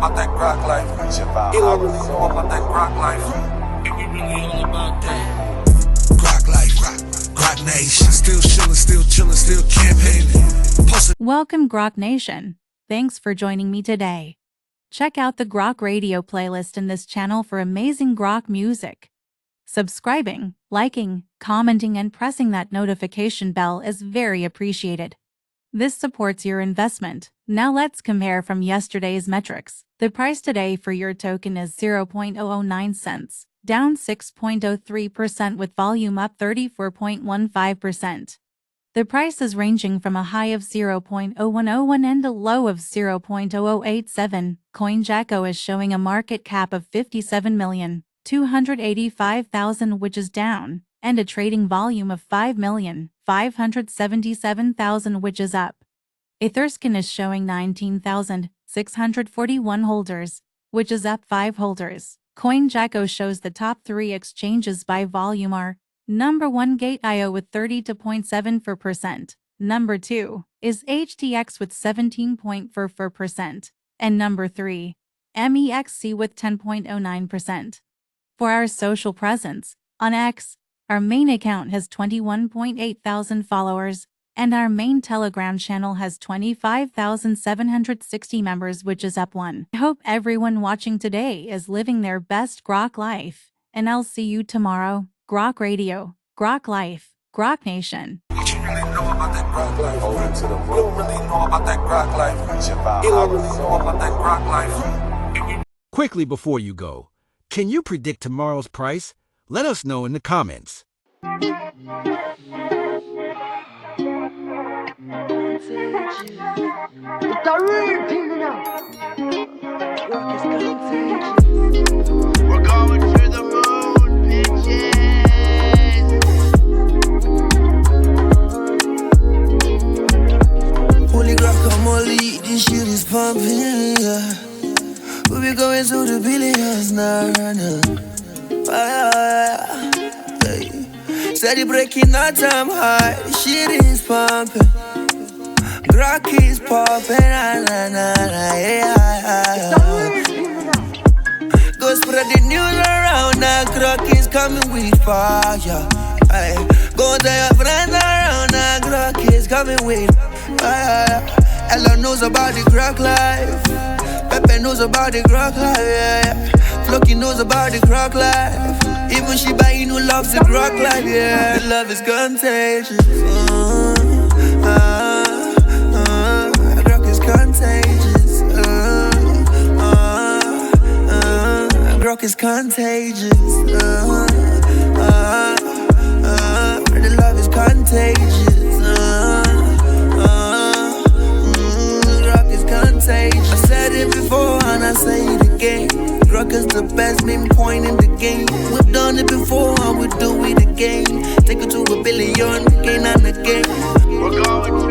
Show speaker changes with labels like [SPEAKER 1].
[SPEAKER 1] about that Grok life. Elon really know about that Grok life. And we really all about that. Grok life, Grok Nation. Still chillin', still chillin', still campaigning.
[SPEAKER 2] Welcome, Grok Nation. Thanks for joining me today. Check out the Grok Radio playlist in this channel for amazing Grok music. Subscribing, liking, commenting, and pressing that notification bell is very appreciated. This supports your investment. Now let's compare from yesterday's metrics. The price today for your token is 0.009 cents, down 6.03% with volume up 34.15%. The price is ranging from a high of 0.0101 and a low of 0.0087. CoinJacko is showing a market cap of 57,285,000, which is down, and a trading volume of 5,577,000, which is up. Etherscan is showing 19,641 holders, which is up 5 holders. CoinJacko shows the top 3 exchanges by volume are: Number 1 Gate.io with 32.74%, Number 2 is HTX with 17.44%, and Number 3, MEXC with 10.09%. For our social presence, on X, our main account has 21.8 thousand followers, and our main Telegram channel has 25,760 members, which is up 1. I hope everyone watching today is living their best Grok life, and I'll see you tomorrow. Grok Radio, Grok Life, Grok Nation.
[SPEAKER 1] What you really know about that Grok life? You don't really know about that Grok life. Elon really know about that Grok life.
[SPEAKER 3] Quickly before you go, can you predict tomorrow's price? Let us know in the comments.
[SPEAKER 4] We're going to the moon, bitches.
[SPEAKER 5] Holy Grok, I'm all elite, this shit is pumping, yeah. We be going to the billions now, hey. Steady breaking our time high, this shit is pumping. Grok is popping, yeah. Go spread the news around, now Grok is coming with fire. Aye. Go tell your friends around, now Grok is coming with fire. Ella knows about the Grok life, Pepe knows about the Grok life, yeah. Floki knows about the Grok life. Even Shiba Inu loves the Grok life, yeah. Love is contagious. Grok is contagious. Grok is contagious. The love is contagious. Grok is contagious. I said it before and I say it again. Grok is the best meme coin in the game. We've done it before and we'll do it again. Take it to $1 billion again and again.
[SPEAKER 4] We're going to